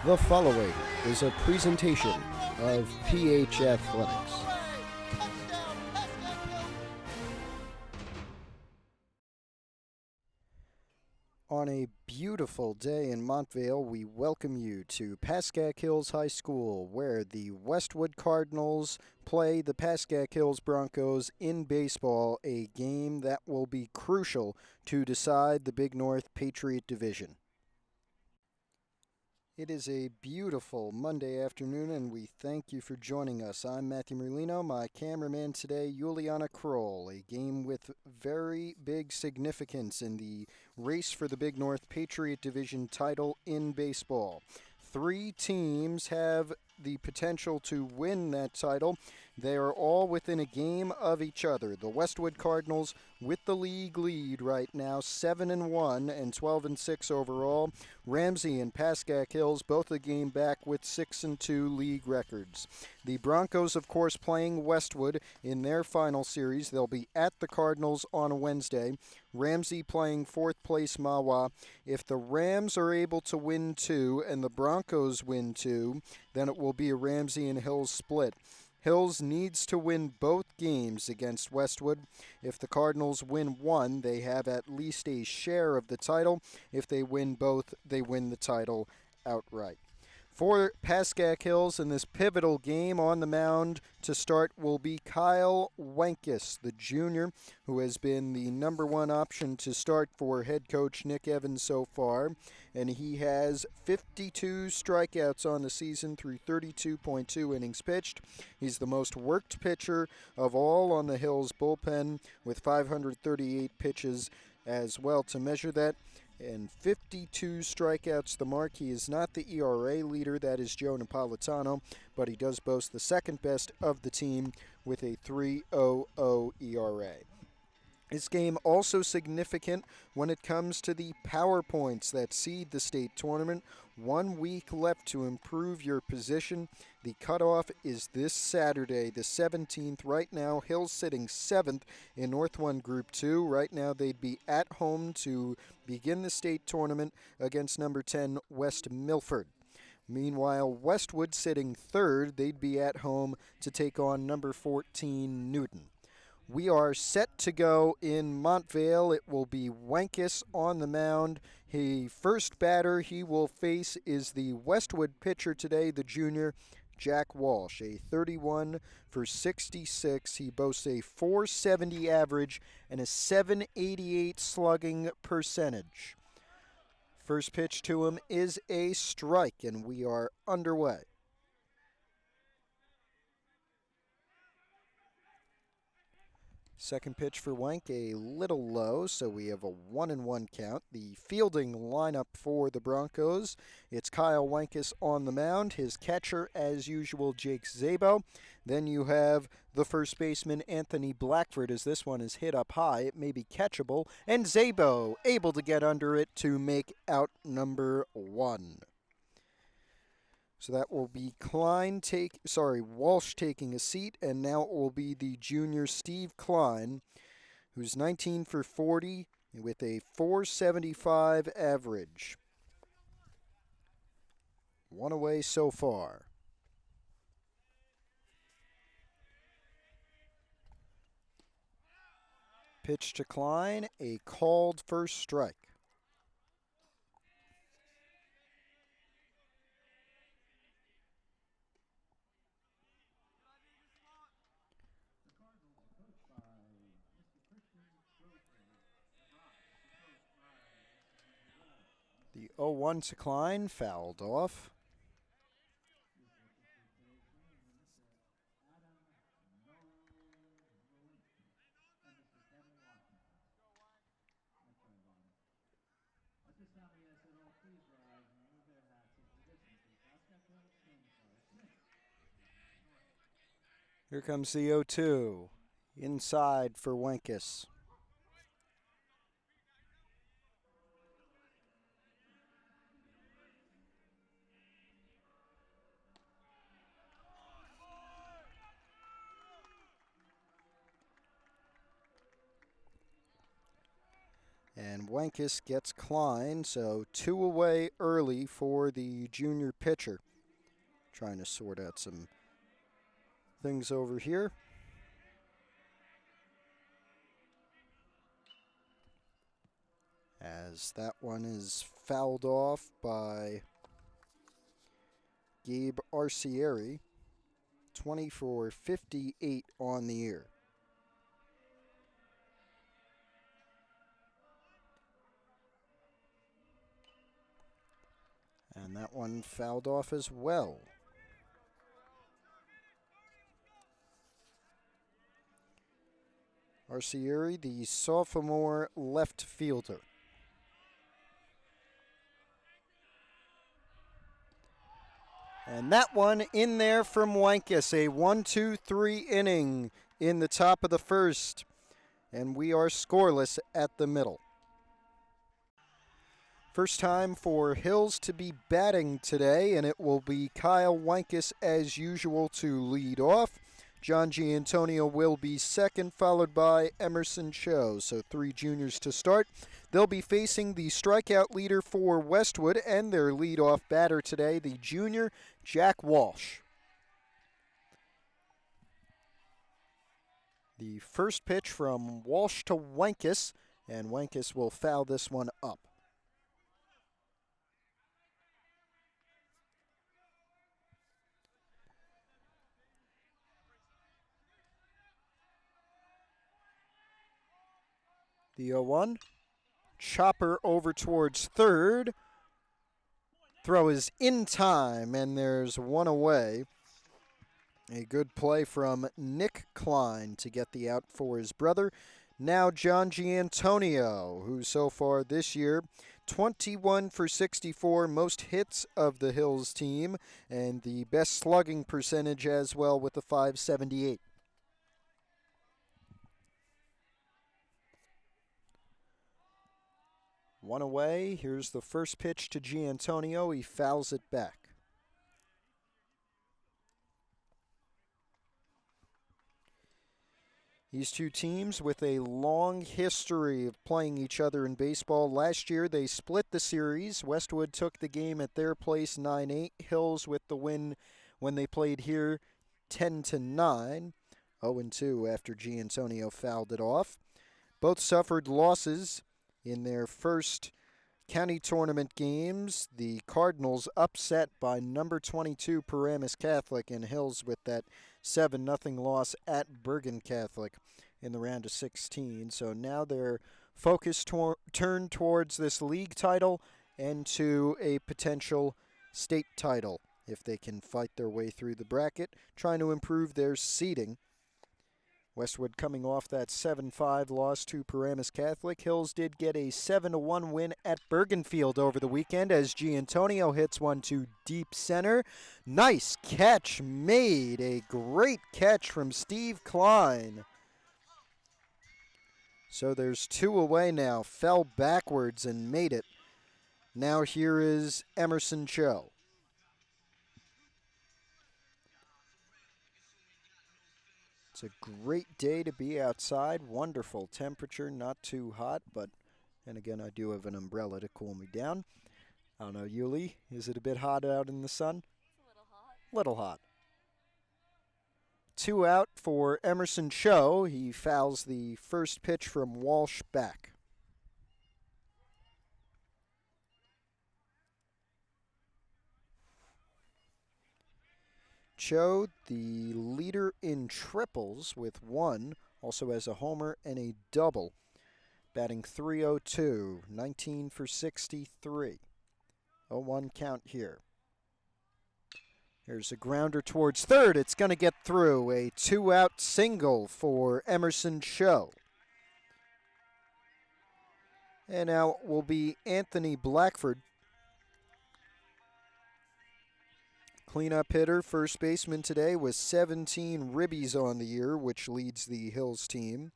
The following is a presentation of PH Athletics. On a beautiful day in Montvale, we welcome you to Pascack Hills High School, where the Westwood Cardinals play the Pascack Hills Broncos in baseball, a game that will be crucial to decide the Big North Patriot Division. It is a beautiful Monday afternoon, and we thank you for joining us. I'm Matthew Merlino, my cameraman today, Juliana Kroll. A game with very big significance in the race for the Big North Patriot Division title in baseball. 3 teams have the potential to win that title. They are all within a game of each other. The Westwood Cardinals with the league lead right now, 7-1 and 12-6 overall. Ramsey and Pascack Hills both a game back with 6-2 league records. The Broncos, of course, playing Westwood in their final series. They'll be at the Cardinals on a Wednesday. Ramsey playing 4th place Mahwah. If the Rams are able to win 2 and the Broncos win 2, then it will be a Ramsey and Hills split. Hills needs to win both games against Westwood. If the Cardinals win 1, they have at least a share of the title. If they win both, they win the title outright. For Pascack Hills in this pivotal game, on the mound to start will be Kyle Wenkes, the junior, who has been the number 1 option to start for head coach Nick Evans so far. And he has 52 strikeouts on the season through 32.2 innings pitched. He's the most worked pitcher of all on the Hills bullpen with 538 pitches as well to measure that. And 52 strikeouts the mark. He is not the ERA leader, that is Joe Napolitano, but he does boast the second best of the team with a 3.00 ERA. This game also significant when it comes to the power points that seed the state tournament. 1 week left to improve your position. The cutoff is this Saturday, the 17th. Right now, Hills sitting 7th in North 1 Group 2. Right now, they'd be at home to begin the state tournament against number 10, West Milford. Meanwhile, Westwood sitting 3rd. They'd be at home to take on number 14, Newton. We are set to go in Montvale. It will be Wenkes on the mound. The first batter he will face is the Westwood pitcher today, the junior, Jack Walsh, a 31 for 66. He boasts a 470 average and a 788 slugging percentage. First pitch to him is a strike, and we are underway. Second pitch for Wenk, a little low, so we have a 1-1 count. The fielding lineup for the Broncos, it's Kyle Wenkes on the mound, his catcher, as usual, Jake Zabo. Then you have the first baseman, Anthony Blackford, as this one is hit up high. It may be catchable, and Zabo able to get under it to make out number 1. So that will be Walsh taking a seat, and now it will be the junior Steve Klein, who's 19 for 40 with a 475 average. 1 away so far. Pitch to Klein, a called first strike. The 0-1 to Klein, fouled off. Here comes the 0-2. Inside for Wenkes. And Wankus gets Klein, so 2 away early for the junior pitcher. Trying to sort out some things over here. As that one is fouled off by Gabe Arcieri. 20 for 58 on the year. And that one fouled off as well. Arcieri, the sophomore left fielder. And that one in there from Wankus, a 1-2-3 inning in the top of the first. And we are scoreless at the middle. First time for Hills to be batting today, and it will be Kyle Wankus as usual to lead off. John Giantonio will be second, followed by Emerson Cho. So 3 juniors to start. They'll be facing the strikeout leader for Westwood and their leadoff batter today, the junior Jack Walsh. The first pitch from Walsh to Wankus, and Wankus will foul this one up. The 0-1. Chopper over towards third. Throw is in time, and there's one away. A good play from Nick Klein to get the out for his brother. Now John Giantonio, who so far this year, 21 for 64, most hits of the Hills team, and the best slugging percentage as well with the .578. One away. Here's the first pitch to Giantonio. He fouls it back. These two teams with a long history of playing each other in baseball. Last year they split the series. Westwood took the game at their place 9-8. Hills with the win when they played here 10-9. 0-2 after Giantonio fouled it off. Both suffered losses in their first county tournament games. The Cardinals upset by number 22 Paramus Catholic, and Hills with that 7-0 loss at Bergen Catholic in the round of 16. So now their focus turned towards this league title and to a potential state title if they can fight their way through the bracket, trying to improve their seeding. Westwood coming off that 7-5 loss to Paramus Catholic. Hills did get a 7-1 win at Bergenfield over the weekend as Giantonio hits one to deep center. Nice catch made. A great catch from Steve Klein. So there's 2 away now. Fell backwards and made it. Now here is Emerson Cho. It's a great day to be outside. Wonderful temperature, not too hot, but and again, I do have an umbrella to cool me down. I don't know, Yuli, is it a bit hot out in the sun? It's a little hot. Little hot. 2 out for Emerson Cho. He fouls the first pitch from Walsh back. Cho, the leader in triples with 1, also has a homer and a double. Batting .302, 19 for 63. 0-1 count here. Here's a grounder towards third. It's going to get through. A 2-out single for Emerson Cho. And now it will be Anthony Blackford. Cleanup hitter, first baseman today with 17 ribbies on the year, which leads the Hills team.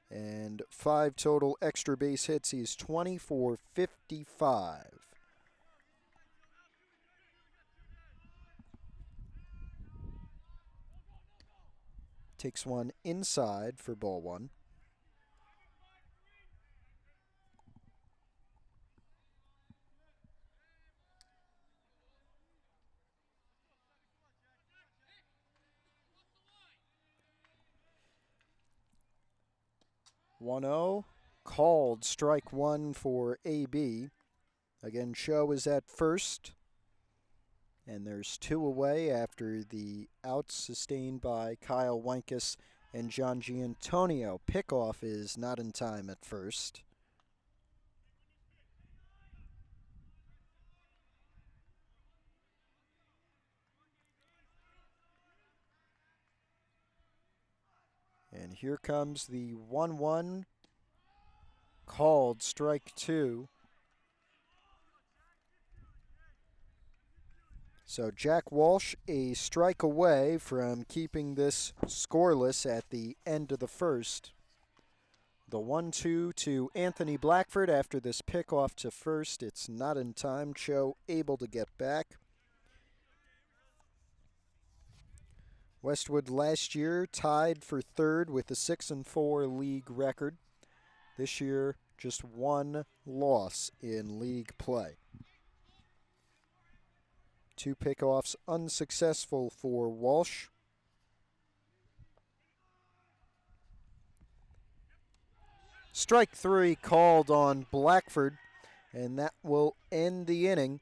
And 5 total extra base hits. He's 20 for 55. Takes one inside for ball 1. 1-0. Called strike one for AB. Again, Cho is at first. And there's 2 away after the outs sustained by Kyle Wenkus and John Giantonio. Pickoff is not in time at first. And here comes the 1-1. Called strike two. So Jack Walsh a strike away from keeping this scoreless at the end of the first. The 1-2 to Anthony Blackford after this pickoff to first. It's not in time. Cho able to get back. Westwood last year tied for third with a 6-4 league record. This year, just 1 loss in league play. 2 pickoffs unsuccessful for Walsh. Strike 3 called on Blackford, and that will end the inning.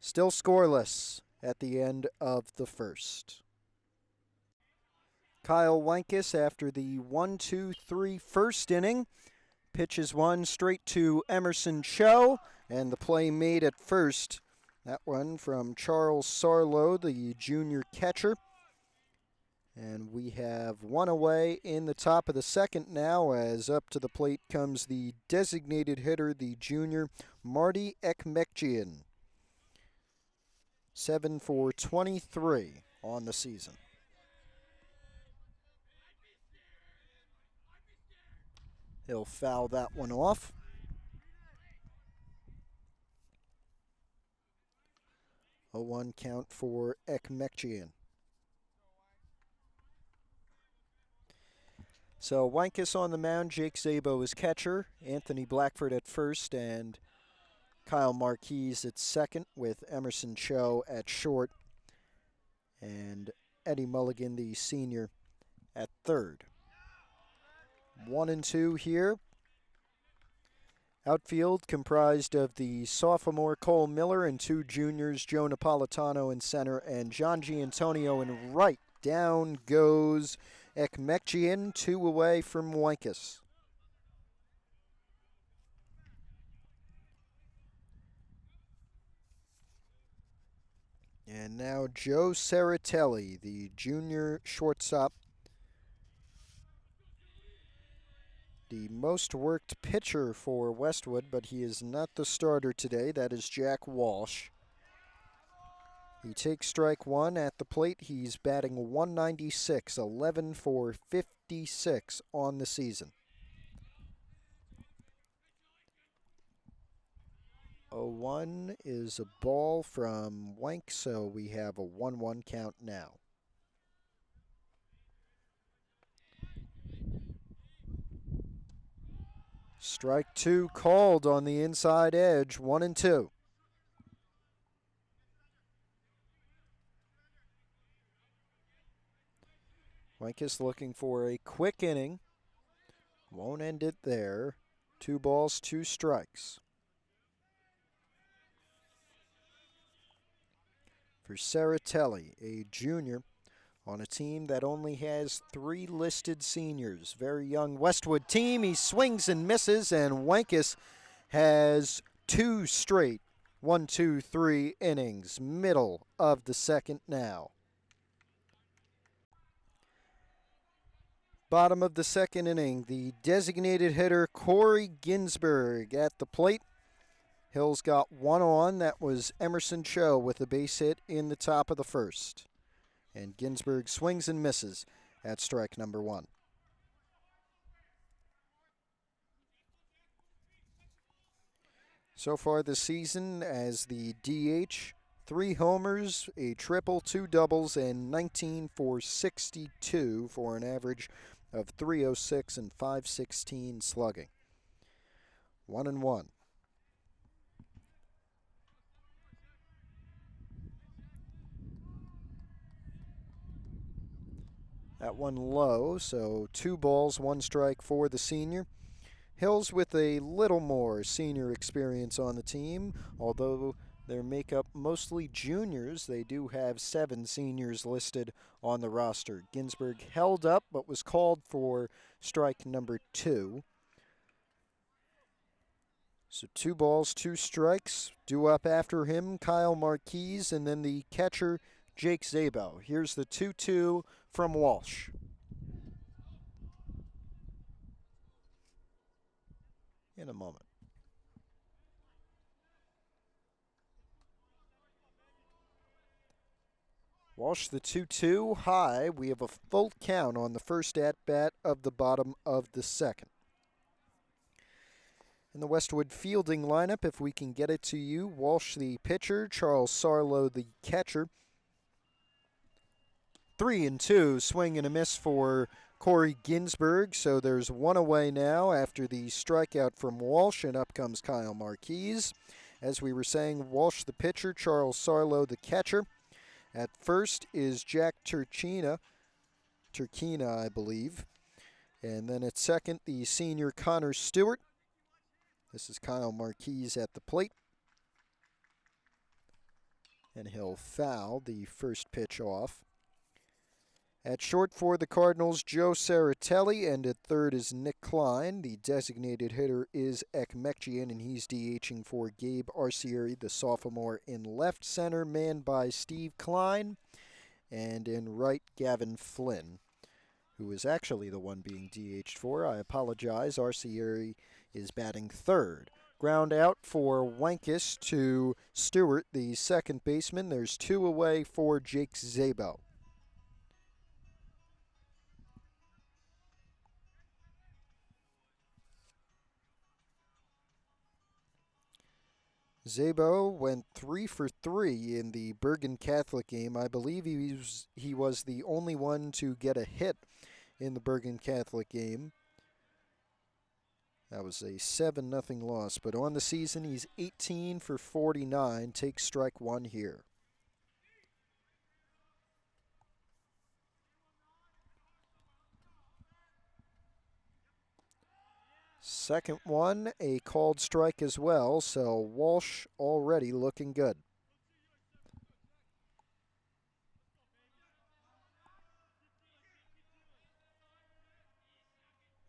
Still scoreless at the end of the first. Kyle Wenkus, after the 1-2-3 first inning, pitches one straight to Emerson Cho, and the play made at first. That one from Charles Sarlo, the junior catcher. And we have 1 away in the top of the second now, as up to the plate comes the designated hitter, the junior Marty Ekmekjian. 7 for 23 on the season. He'll foul that one off. 0-1 count for Ekmekjian. So Wenkus on the mound, Jake Szabo is catcher, Anthony Blackford at first, and Kyle Marquise at second with Emerson Cho at short, and Eddie Mulligan, the senior, at third. 1-2 here. Outfield comprised of the sophomore Cole Miller and 2 juniors, Joe Napolitano in center and John Giantonio in right. Down goes Ekmekjian, 2 away from Wenkus. And now Joe Saratelli, the junior shortstop. The most worked pitcher for Westwood, but he is not the starter today. That is Jack Walsh. He takes strike 1 at the plate. He's batting .196, 11 for 56 on the season. 0-1 is a ball from Wank, so we have a 1-1 count now. Strike 2 called on the inside edge, 1-2. Wenkus looking for a quick inning. Won't end it there. 2 balls, 2 strikes. For Saratelli, a junior on a team that only has 3 listed seniors. Very young Westwood team. He swings and misses, and Wenkus has 2 straight 1-2-3 innings. Middle of the second now. Bottom of the second inning, the designated hitter Corey Ginsberg at the plate. Hills got 1 on. That was Emerson Cho with a base hit in the top of the first. And Ginsberg swings and misses at strike number 1. So far this season as the DH, 3 homers, a triple, 2 doubles, and 19 for 62 for an average of .306 and .516 slugging. 1-1. That one low, so 2 balls, 1 strike for the senior. Hills with a little more senior experience on the team, although their makeup mostly juniors. They do have 7 seniors listed on the roster. Ginsburg held up but was called for strike number 2. So 2 balls, 2 strikes. Due up after him, Kyle Marquise, and then the catcher, Jake Zabo. Here's the 2-2 from Walsh. In a moment. Walsh the 2-2 high. We have a full count on the first at-bat of the bottom of the second. In the Westwood fielding lineup, if we can get it to you, Walsh the pitcher, Charles Sarlo the catcher. 3-2, swing and a miss for Corey Ginsburg, so there's 1 away now after the strikeout from Walsh, and up comes Kyle Marquise. As we were saying, Walsh the pitcher, Charles Sarlo the catcher. At first is Jack Turkina, I believe. And then at second, the senior Connor Stewart. This is Kyle Marquise at the plate. And he'll foul the first pitch off. At short for the Cardinals, Joe Saratelli, and at third is Nick Klein. The designated hitter is Ekmekjian, and he's DHing for Gabe Arcieri, the sophomore, in left center, manned by Steve Klein, and in right, Gavin Flynn, who is actually the one being DH'd for. I apologize. Arcieri is batting third. Ground out for Wankus to Stewart, the second baseman. There's 2 away for Jake Zabo. Zabo went 3 for 3 in the Bergen Catholic game. I believe he was the only one to get a hit in the Bergen Catholic game. That was a 7-0 loss, but on the season he's 18 for 49. Takes strike 1 here. Second one, a called strike as well, so Walsh already looking good.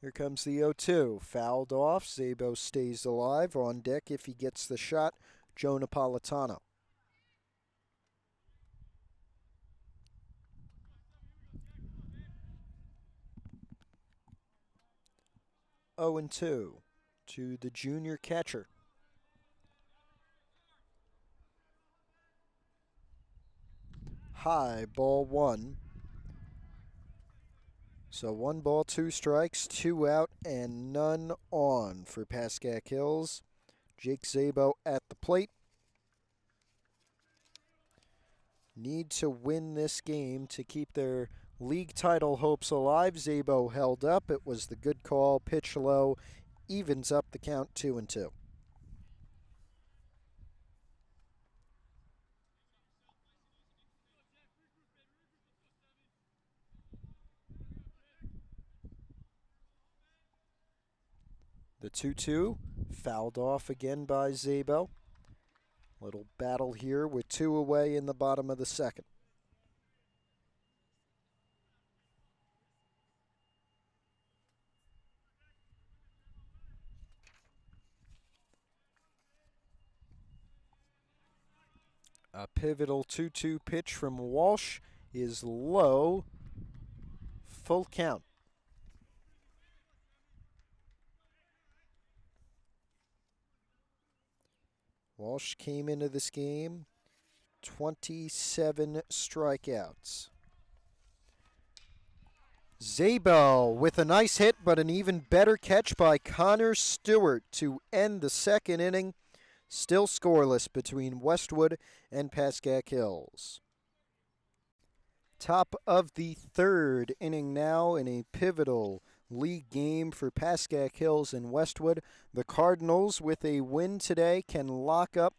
Here comes the 0-2. Fouled off. Zabo stays alive. On deck if he gets the shot, Joe Napolitano. Oh and 2 to the junior catcher. High, ball 1. So 1 ball, 2 strikes, 2 out, and none on for Pascack Hills. Jake Zabo at the plate. Need to win this game to keep their league title hopes alive. Zabo held up. It was the good call. Pitch low. Evens up the count 2-2. The 2-2 fouled off again by Zabo. Little battle here with 2 away in the bottom of the second. A pivotal 2-2 pitch from Walsh is low. Full count. Walsh came into this game 27 strikeouts. Zabo with a nice hit, but an even better catch by Connor Stewart to end the second inning. Still scoreless between Westwood and Pascack Hills. Top of the third inning now in a pivotal league game for Pascack Hills and Westwood. The Cardinals, with a win today, can lock up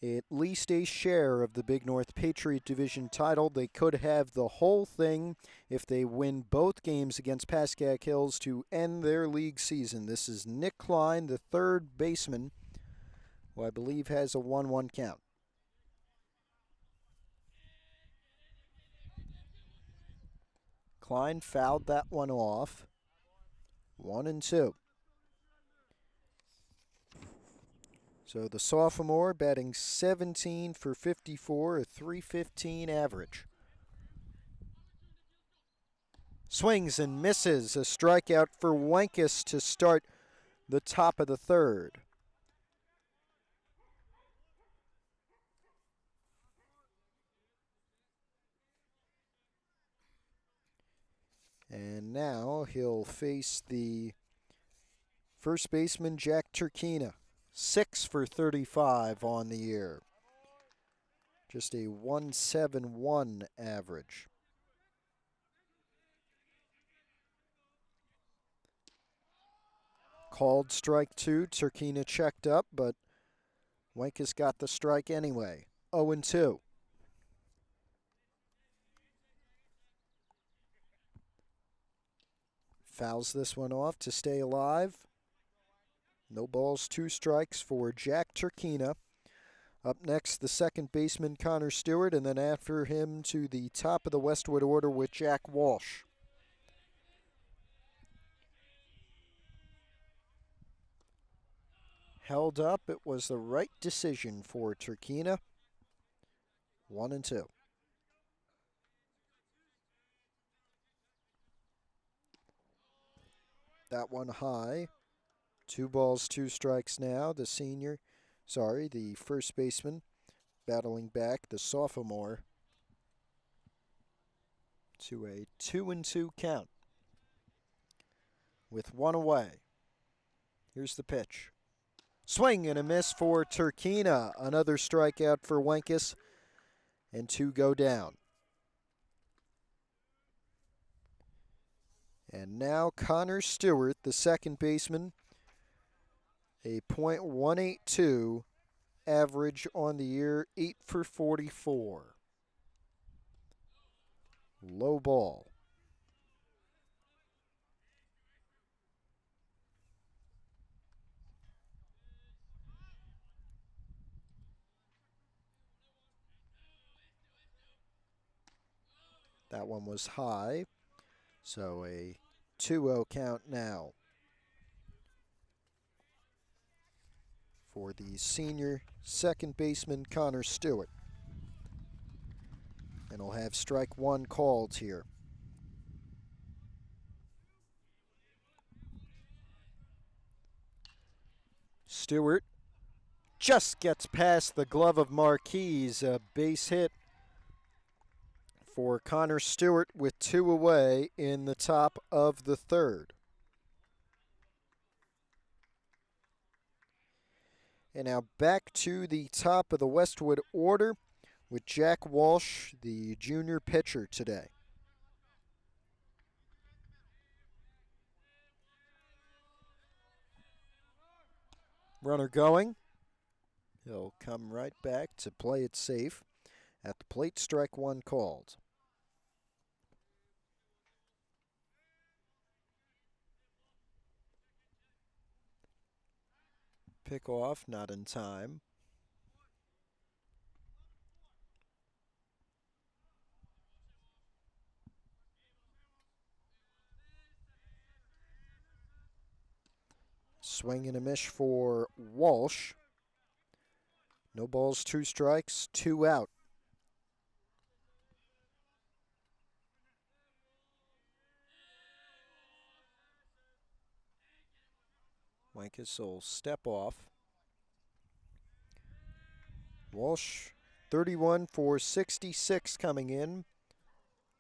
at least a share of the Big North Patriot Division title. They could have the whole thing if they win both games against Pascack Hills to end their league season. This is Nick Klein, the third baseman, who I believe has a 1-1 count. Klein fouled that one off. 1-2. So the sophomore batting 17 for 54, a .315 average. Swings and misses. A strikeout for Wankus to start the top of the third. And now he'll face the first baseman, Jack Turkina. 6 for 35 on the year. Just a .171 average. Called strike 2. Turkina checked up, but Wankus got the strike anyway. 0-2. Fouls this one off to stay alive. No balls, 2 strikes for Jack Turkina. Up next, the second baseman, Connor Stewart, and then after him to the top of the Westwood order with Jack Walsh. Held up. It was the right decision for Turkina. 1-2. That one high. 2 balls, 2 strikes now. The first baseman battling back, the sophomore, to a 2-2 count with 1 away. Here's the pitch. Swing and a miss for Turkina. Another strikeout for Wankus, and 2 go down. And now Connor Stewart, the second baseman, a .182 average on the year, 8 for 44. Low ball. That one was high, so a 2-0 count now for the senior second baseman, Connor Stewart. And he'll have strike 1 called here. Stewart just gets past the glove of Marquise. A base hit for Connor Stewart with 2 away in the top of the third. And now back to the top of the Westwood order with Jack Walsh, the junior pitcher today. Runner going. He'll come right back to play it safe. At the plate, strike 1 called. Pick off, not in time. Swing and a miss for Walsh. No balls, 2 strikes, 2 out. Wankus will step off. Walsh, 31 for 66 coming in.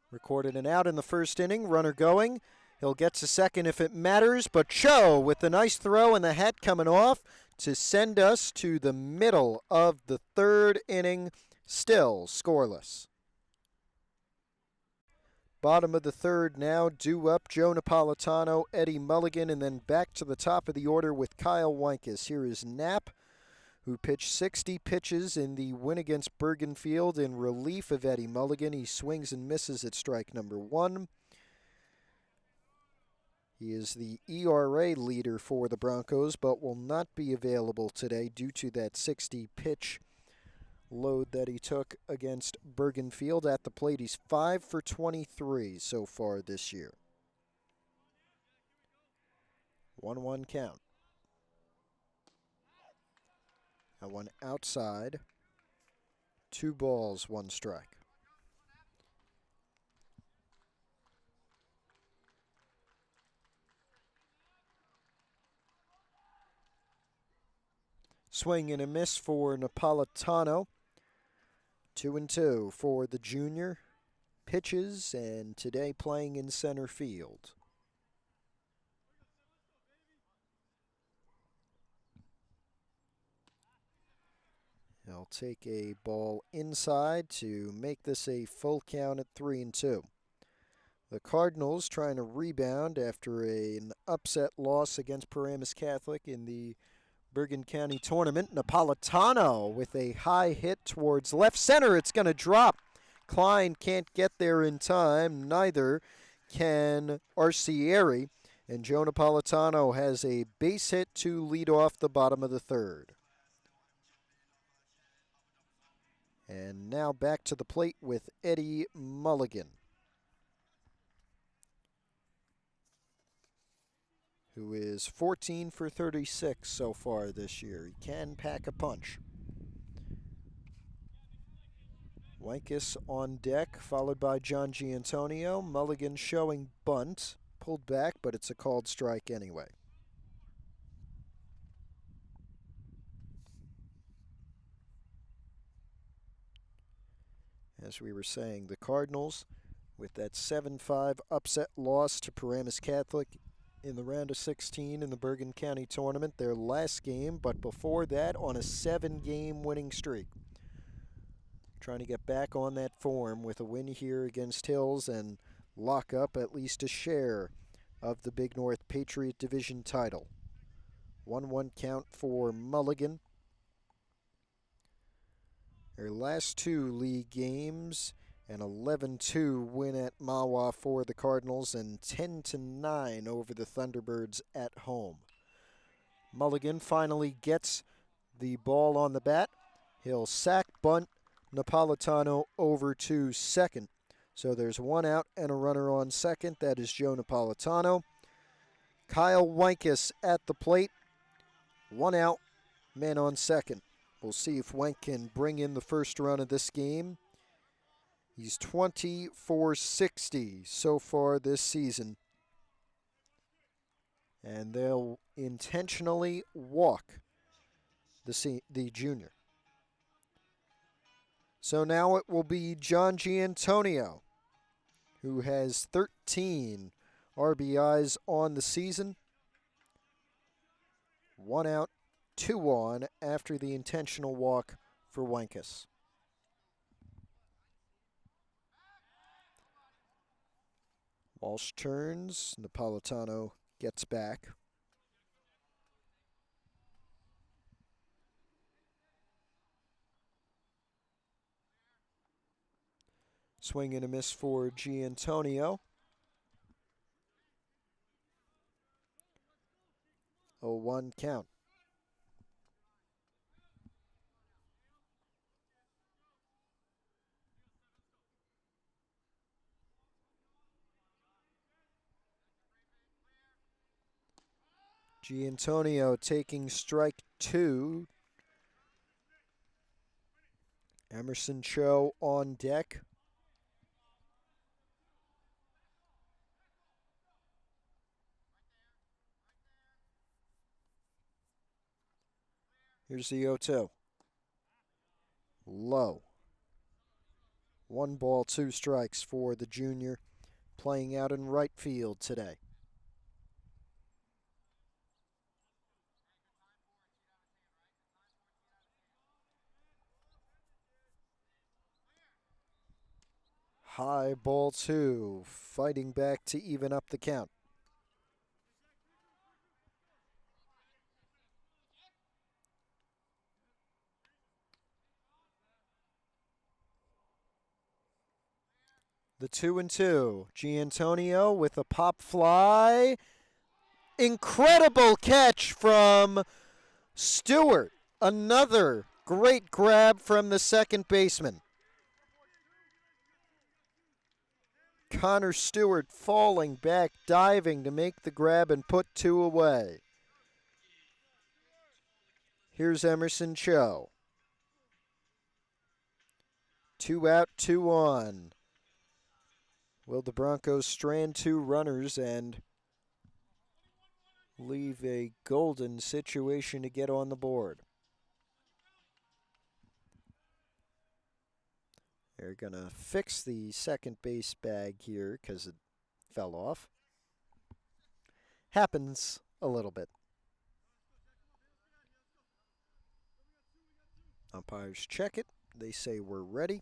Recorded an out in the first inning. Runner going. He'll get to second if it matters, but Cho with the nice throw and the hat coming off to send us to the middle of the third inning, still scoreless. Bottom of the third now, due up Joe Napolitano, Eddie Mulligan, and then back to the top of the order with Kyle Wankus. Here is Knapp, who pitched 60 pitches in the win against Bergenfield in relief of Eddie Mulligan. He swings and misses at strike number 1. He is the ERA leader for the Broncos, but will not be available today due to that 60-pitch load that he took against Bergenfield. At the plate, he's 5 for 23 so far this year. 1-1 count. That one outside. 2 balls, 1 strike. Swing and a miss for Napolitano. 2-2 for the junior. Pitches, and today playing in center field. He'll take a ball inside to make this a full count at 3-2. The Cardinals trying to rebound after an upset loss against Paramus Catholic in the Bergen County tournament. Napolitano with a high hit towards left center. It's going to drop. Klein can't get there in time. Neither can Arcieri. And Joe Napolitano has a base hit to lead off the bottom of the 3rd. And now back to the plate with Eddie Mulligan, who is 14 for 36 so far this year. He can pack a punch. Wankus on deck, followed by John Giantonio. Mulligan showing bunt. Pulled back, but it's a called strike anyway. As we were saying, the Cardinals, with that 7-5 upset loss to Paramus Catholic in the round of 16 in the Bergen County tournament, their last game, but before that on a 7-game winning streak. Trying to get back on that form with a win here against Hills and lock up at least a share of the Big North Patriot Division title. 1-1 count for Mulligan. Their last 2 league games, an 11-2 win at Mahwah for the Cardinals and 10-9 over the Thunderbirds at home. Mulligan finally gets the ball on the bat. He'll sack bunt Napolitano over to second. So there's 1 out and a runner on second. That is Joe Napolitano. Kyle Wankus at the plate. 1 out, man on second. We'll see if Wank can bring in the first run of this game. He's 20 for 60 so far this season. And they'll intentionally walk the junior. So now it will be John Giantonio, who has 13 RBIs on the season. 1 out, 2 on after the intentional walk for Wankus. Walsh turns. Napolitano gets back. Swing and a miss for Giantonio. 0-1 count. Giantonio taking strike 2. Emerson Cho on deck. Here's the 0-2. Low. 1 ball, 2 strikes for the junior, playing out in right field today. High ball 2, fighting back to even up the count. The 2-2. Giantonio with a pop fly. Incredible catch from Stewart. Another great grab from the second baseman. Connor Stewart falling back, diving to make the grab and put 2 away. Here's Emerson Cho. 2 out, 2 on. Will the Broncos strand 2 runners and leave a golden situation to get on the board? They're going to fix the second base bag here because it fell off. Happens a little bit. Umpires check it. They say we're ready.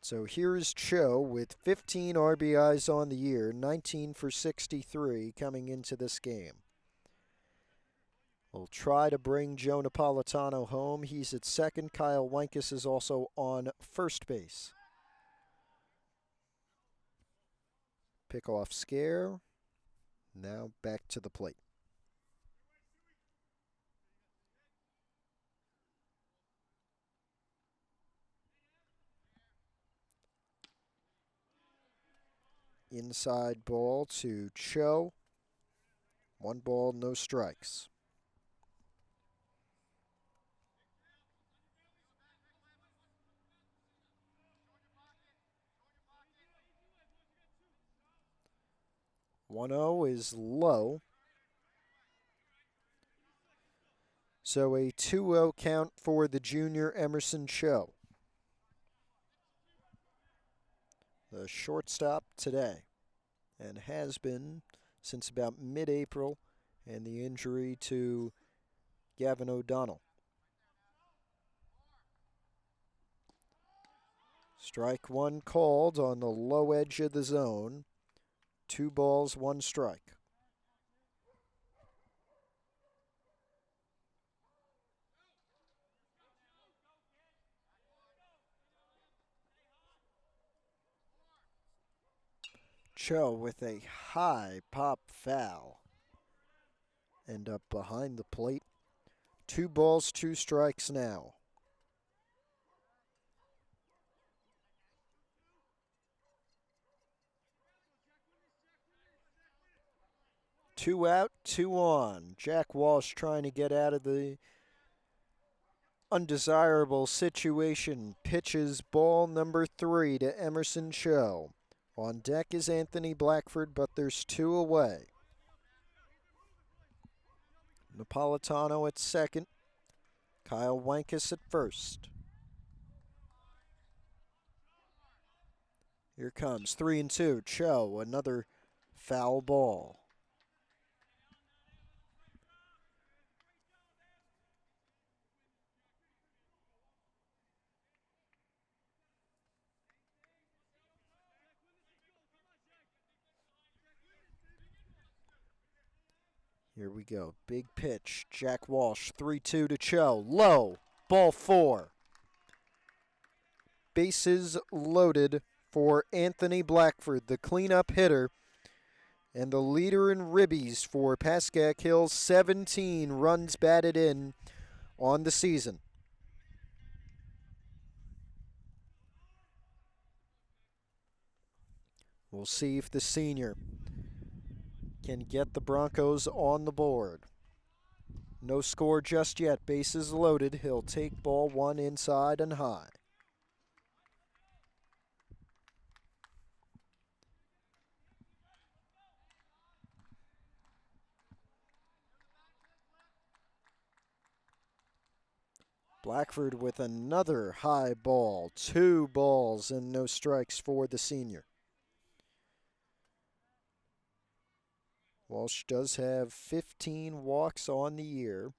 So here's Cho with 15 RBIs on the year, 19 for 63 coming into this game. We'll try to bring Joe Napolitano home. He's at second. Kyle Wenkes is also on first base. Pickoff scare. Now back to the plate. Inside ball to Cho. 1 ball, no strikes. "1-0 is low. So a 2-0 count for the junior Emerson Cho. The shortstop today, and has been since about mid-April, and the injury to Gavin O'Donnell. Strike 1 called on the low edge of the zone. 2 balls, 1 strike. Cho with a high pop foul. End up behind the plate. 2 balls, 2 strikes now. Two out, 2 on. Jack Walsh trying to get out of the undesirable situation. Pitches ball number 3 to Emerson Cho. On deck is Anthony Blackford, but there's 2 away. Napolitano at second. Kyle Wenkes at first. Here comes 3-2. Cho, another foul ball. Here we go. Big pitch. Jack Walsh, 3-2 to Cho. Low. Ball 4. Bases loaded for Anthony Blackford, the cleanup hitter, and the leader in ribbies for Pascack Hills. 17 runs batted in on the season. We'll see if the senior can get the Broncos on the board. No score just yet. Bases loaded. He'll take ball 1 inside and high. Blackford with another high ball. 2 balls and no strikes for the senior. Walsh does have 15 walks on the year,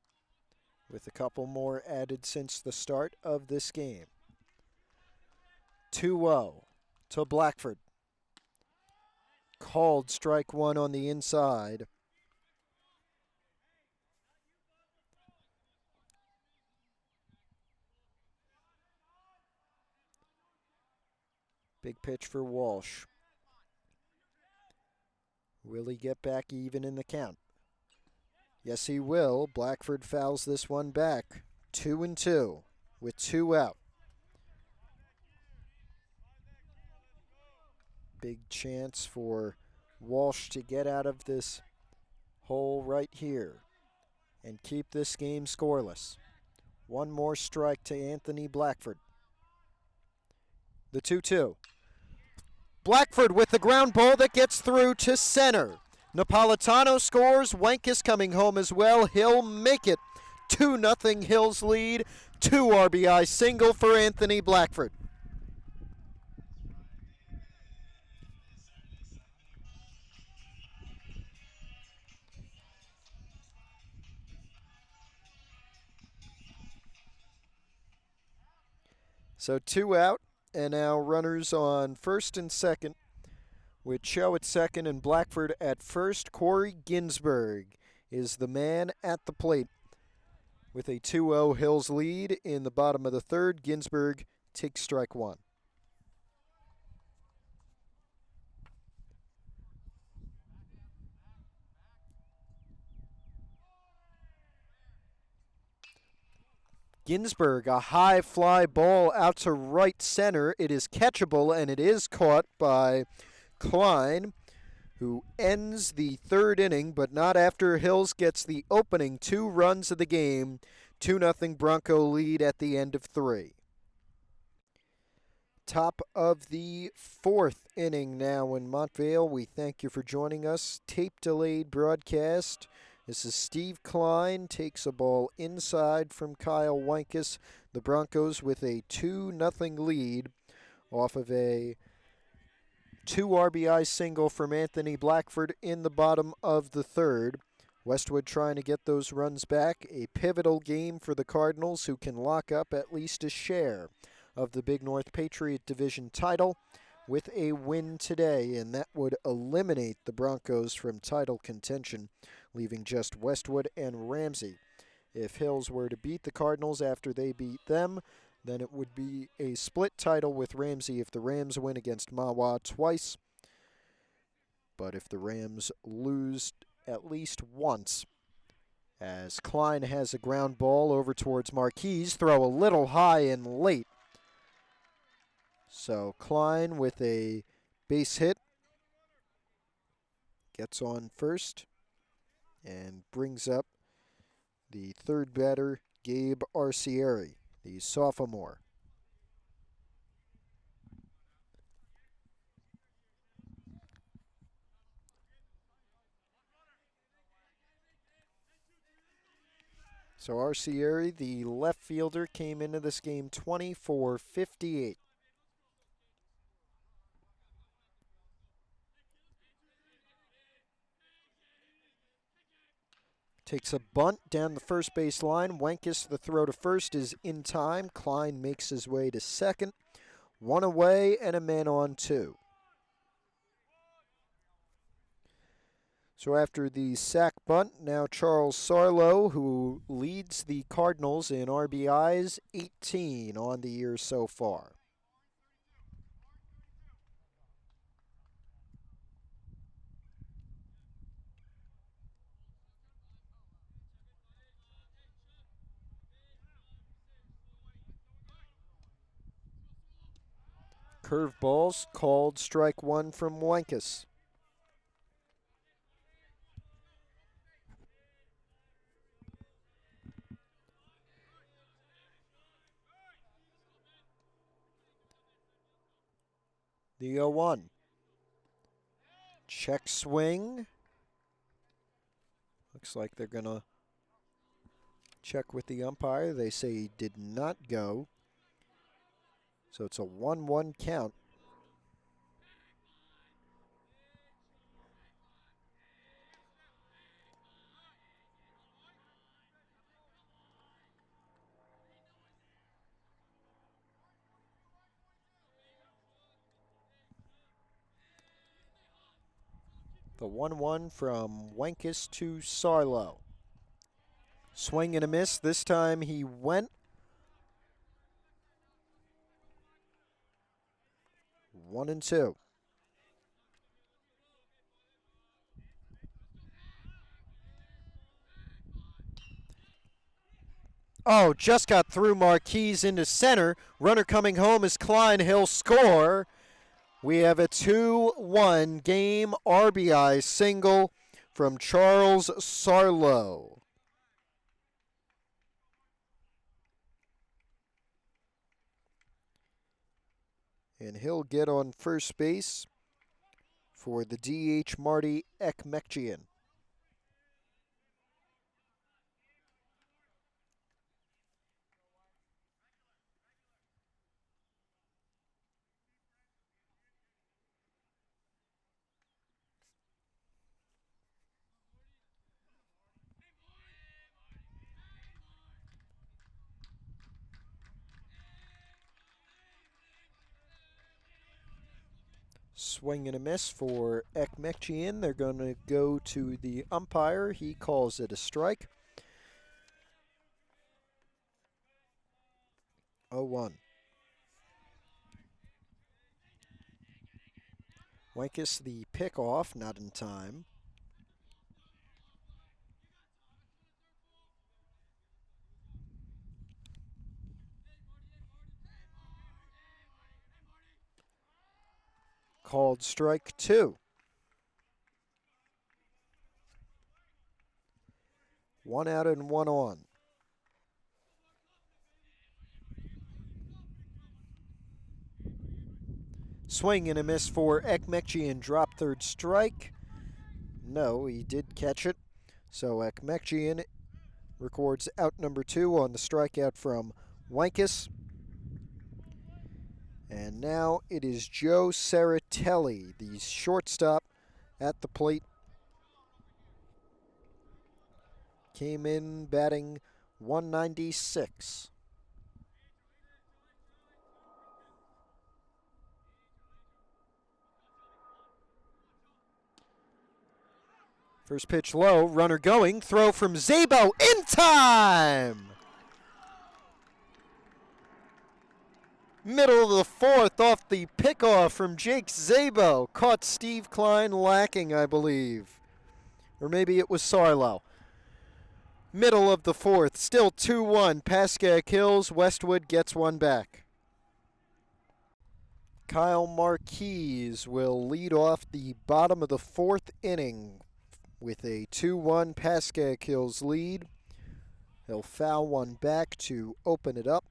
with a couple more added since the start of this game. 2-0 to Blackford. Called strike 1 on the inside. Big pitch for Walsh. Will he get back even in the count? Yes, he will. Blackford fouls this one back. 2-2 with 2 out. Big chance for Walsh to get out of this hole right here and keep this game scoreless. One more strike to Anthony Blackford. The 2-2. Blackford with the ground ball that gets through to center. Napolitano scores. Wenkes coming home as well. He'll make it. 2-0 Hills lead. 2 RBI single for Anthony Blackford. So 2 out, and now runners on first and second with Cho at second and Blackford at first. Corey Ginsberg is the man at the plate. With a 2-0 Hills lead in the bottom of the third, Ginsberg takes strike one. Ginsberg, a high fly ball out to right center. It is catchable, and it is caught by Klein, who ends the third inning, but not after Hills gets the opening 2 runs of the game. 2-0 Bronco lead at the end of 3. Top of the 4th inning now in Montvale. We thank you for joining us. Tape delayed broadcast. This is Steve Klein, takes a ball inside from Kyle Wenkes. The Broncos with a 2-0 lead off of a 2 RBI single from Anthony Blackford in the bottom of the third. Westwood trying to get those runs back. A pivotal game for the Cardinals, who can lock up at least a share of the Big North Patriot Division title with a win today, and that would eliminate the Broncos from title contention, leaving just Westwood and Ramsey. If Hills were to beat the Cardinals after they beat them, then it would be a split title with Ramsey if the Rams win against Mahwah twice. But if the Rams lose at least once, as Klein has a ground ball over towards Marquise, throw a little high and late. So Klein with a base hit gets on first and brings up the third batter, Gabe Arcieri, the sophomore. So Arcieri, the left fielder, came into this game 20 for 58. Takes a bunt down the first base line. Wenkes, the throw to first, is in time. Klein makes his way to second. 1 away and a man on 2. So after the sac bunt, now Charles Sarlo, who leads the Cardinals in RBIs, 18 on the year so far. Curveballs called strike one from Wenkes. The 0-1. Check swing. Looks like they're going to check with the umpire. They say he did not go. So it's a 1-1 count. The 1-1 from Wenkes to Sarlo. Swing and a miss. This time he went 1-2. Oh, just got through Marquise into center. Runner coming home is Klein. He'll score. We have a 2-1 game RBI single from Charles Sarlo. And he'll get on first base for the DH Marty Ekmekjian. Swing and a miss for Ekmekjian. They're going to go to the umpire. He calls it a strike. 0-1. Wankus the pickoff, not in time. Called strike 2. 1 out and 1 on. Swing and a miss for Ekmekjian. Drop third strike. No, he did catch it. So Ekmekjian records out number 2 on the strikeout from Wankus. And now it is Joe Saratelli, the shortstop at the plate. Came in batting 196. First pitch low, runner going, throw from Szabo in time! Middle of the 4th off the pickoff from Jake Szabo. Caught Steve Klein lacking, I believe. Or maybe it was Sarlo. Middle of the 4th, still 2-1. Pascack Hills, Westwood gets one back. Kyle Marquise will lead off the bottom of the 4th inning with a 2-1 Pascack Hills lead. He'll foul one back to open it up.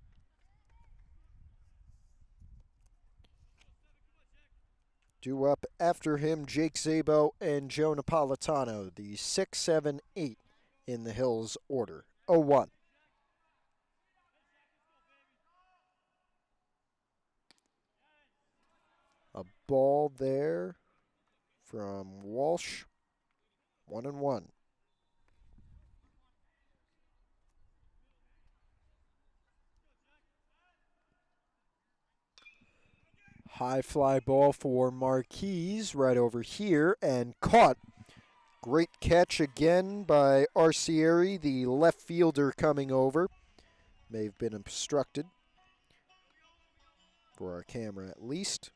Due up after him, Jake Szabo and Joe Napolitano, the 6, 7, 8 in the Hills order. 0-1. A ball there from Walsh. 1-1. High fly ball for Marquise right over here and caught. Great catch again by Arcieri, the left fielder coming over. May have been obstructed for our camera at least.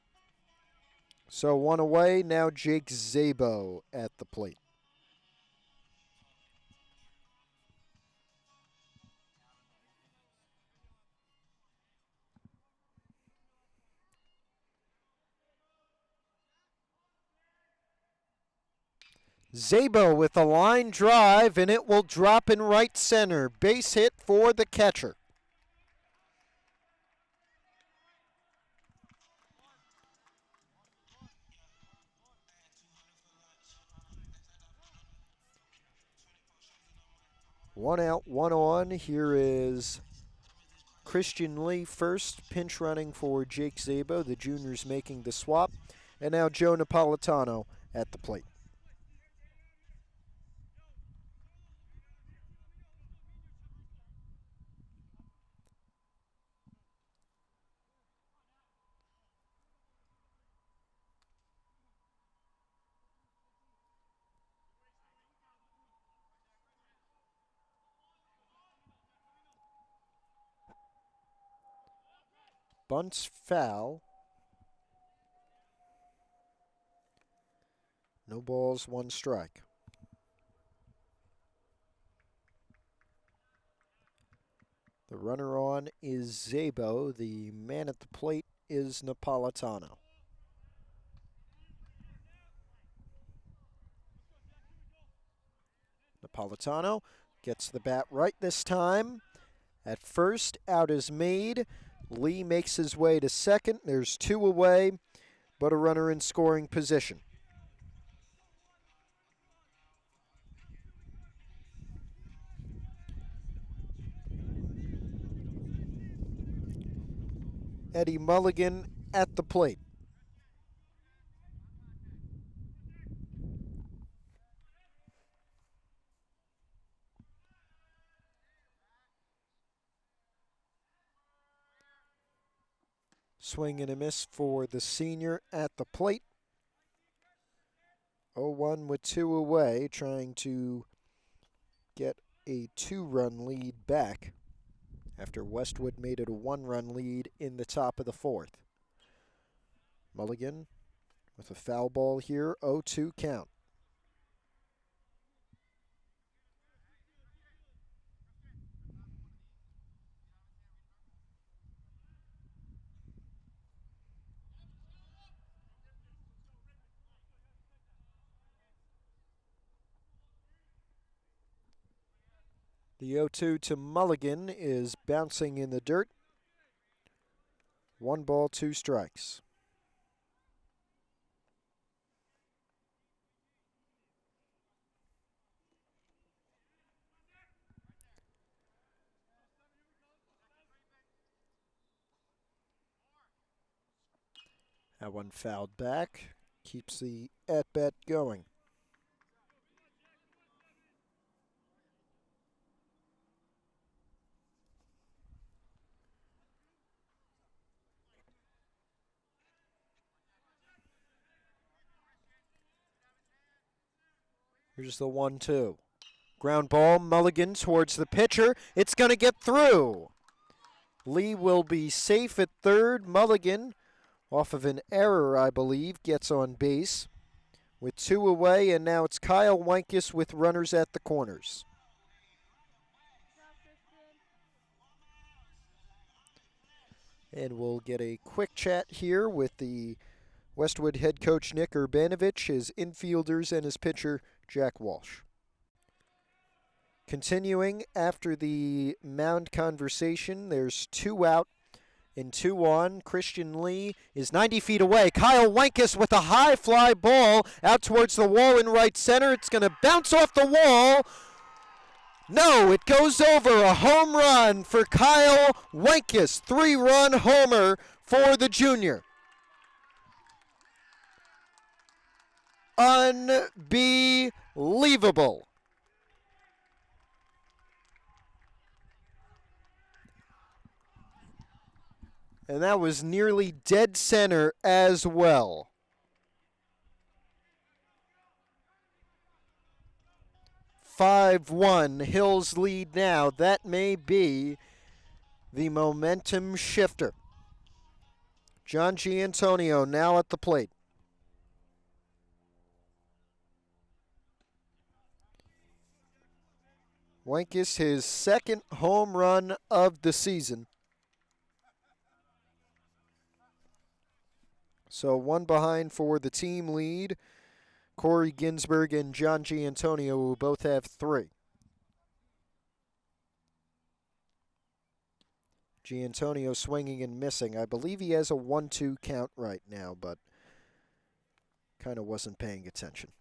So one away, now Jake Szabo at the plate. Szabo with a line drive, and it will drop in right center. Base hit for the catcher. One out, one on. Here is Christian Lee first, pinch running for Jake Szabo. The junior's making the swap. And now Joe Napolitano at the plate. Bunts foul. No balls, 1 strike. The runner on is Zabo. The man at the plate is Napolitano. Napolitano gets the bat right this time. At first, out is made. Lee makes his way to second. There's 2 away, but a runner in scoring position. Eddie Mulligan at the plate. Swing and a miss for the senior at the plate. 0-1 with 2 away, trying to get a 2-run lead back after Westwood made it a 1-run lead in the top of the 4th. Mulligan with a foul ball here, 0-2 count. The 0-2 to Mulligan is bouncing in the dirt. 1 ball, 2 strikes. That one fouled back. Keeps the at-bat going. Here's the 1-2. Ground ball, Mulligan towards the pitcher. It's going to get through. Lee will be safe at third. Mulligan, off of an error, I believe, gets on base with 2 away, and now it's Kyle Wenkes with runners at the corners. And we'll get a quick chat here with the Westwood head coach Nick Urbanovich, his infielders, and his pitcher Jack Walsh. Continuing after the mound conversation, there's 2 out and 2 on. Christian Lee is 90 feet away. Kyle Wenkes with a high fly ball out towards the wall in right center. It's going to bounce off the wall. No, it goes over. A home run for Kyle Wenkes. 3-run homer for the junior. Unbelievable. And that was nearly dead center as well. "5-1, Hills lead now. That may be the momentum shifter. John Giantonio now at the plate. Wenkes, his 2nd home run of the season. So 1 behind for the team lead. Corey Ginsberg and John Giantonio will both have 3. Giantonio swinging and missing. I believe he has a 1-2 count right now, but kind of wasn't paying attention.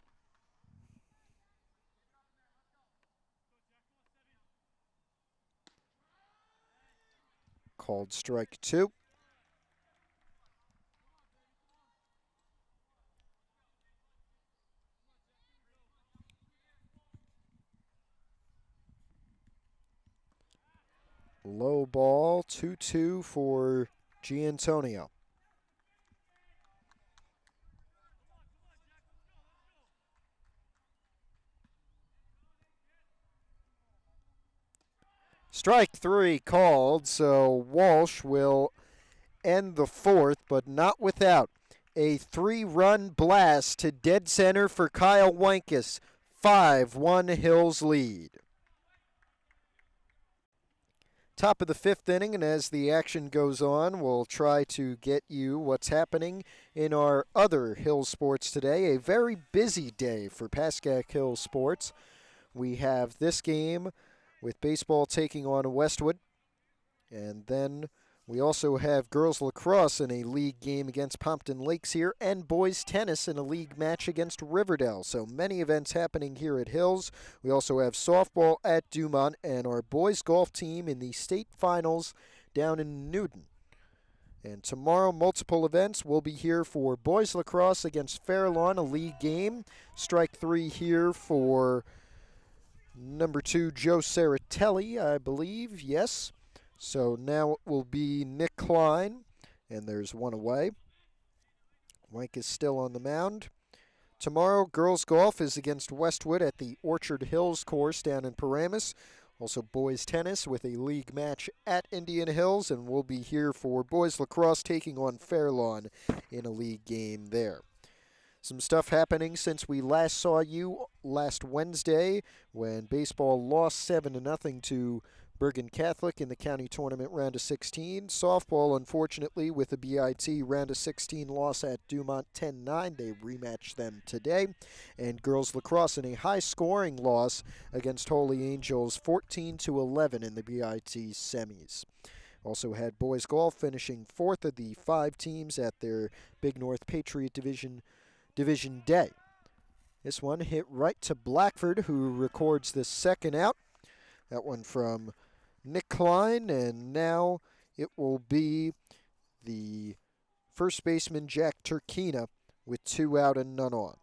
Called strike 2. Low ball, 2-2 for Giantonio. Strike 3 called, so Walsh will end the 4th, but not without. A 3-run blast to dead center for Kyle Wankus. 5-1 Hills lead. Top of the 5th inning, and as the action goes on, we'll try to get you what's happening in our other Hills sports today. A very busy day for Pascack Hills sports. We have this game with baseball taking on Westwood, and then we also have girls lacrosse in a league game against Pompton Lakes here, and boys tennis in a league match against Riverdale. So many events happening here at Hills. We also have softball at Dumont and our boys golf team in the state finals down in Newton. And tomorrow, multiple events. We'll be here for boys lacrosse against Fairlawn, a league game. Strike 3 here for number 2, Joe Saratelli, I believe. Yes. So now it will be Nick Klein, and there's one away. Wank is still on the mound. Tomorrow, girls golf is against Westwood at the Orchard Hills course down in Paramus. Also boys tennis with a league match at Indian Hills, and we'll be here for boys lacrosse taking on Fairlawn in a league game there. Some stuff happening since we last saw you last Wednesday when baseball lost 7-0 to Bergen Catholic in the county tournament round of 16. Softball, unfortunately, with a BIT round of 16 loss at Dumont 10-9. They rematched them today. And girls lacrosse in a high-scoring loss against Holy Angels 14-11 in the BIT semis. Also had boys golf finishing 4th of the 5 teams at their Big North Patriot Division Day. This one hit right to Blackford, who records the second out. That one from Nick Klein, and now it will be the first baseman Jack Turkina with 2 out and none on.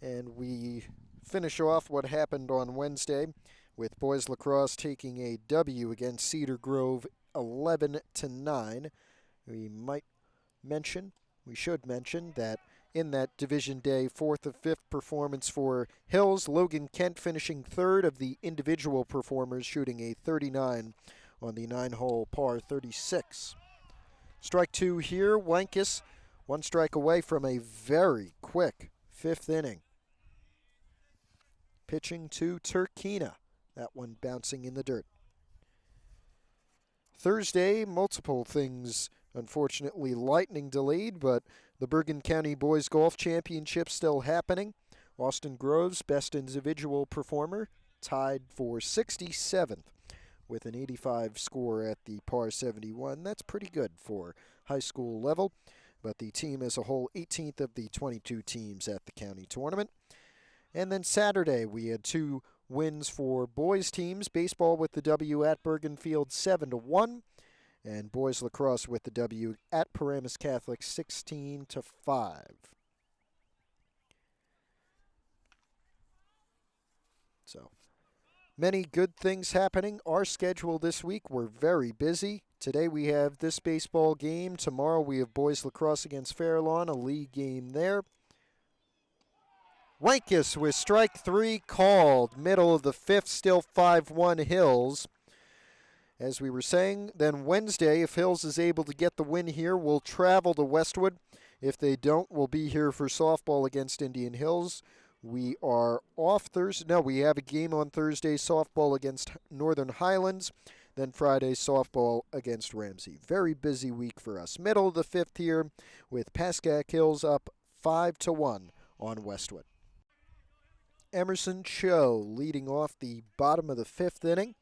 And we finish off what happened on Wednesday with boys lacrosse taking a W against Cedar Grove 11-9. We should mention that in that Division Day 4th of 5th performance for Hills, Logan Kent finishing 3rd of the individual performers, shooting a 39 on the 9-hole par 36. Strike 2 here, Wankus, 1 strike away from a very quick 5th inning. Pitching to Turkina, that one bouncing in the dirt. Thursday, multiple things unfortunately lightning delayed, but the Bergen County Boys Golf Championship still happening. Austin Groves, best individual performer, tied for 67th with an 85 score at the par 71. That's pretty good for high school level, but the team as a whole 18th of the 22 teams at the county tournament. And then Saturday, we had 2 wins for boys teams. Baseball with the W at Bergenfield 7-1. And boys lacrosse with the W at Paramus Catholic 16-5. So many good things happening. Our schedule this week, we're very busy. Today we have this baseball game. Tomorrow we have boys lacrosse against Fairlawn, a league game there. Wankus with strike 3 called. Middle of the 5th, still 5-1 Hills. As we were saying, then Wednesday, if Hills is able to get the win here, we'll travel to Westwood. If they don't, we'll be here for softball against Indian Hills. We are off Thursday. No, we have a game on Thursday, softball against Northern Highlands. Then Friday, softball against Ramsey. Very busy week for us. Middle of the 5th here with Pascack Hills up 5-1 on Westwood. Emerson Cho leading off the bottom of the 5th inning.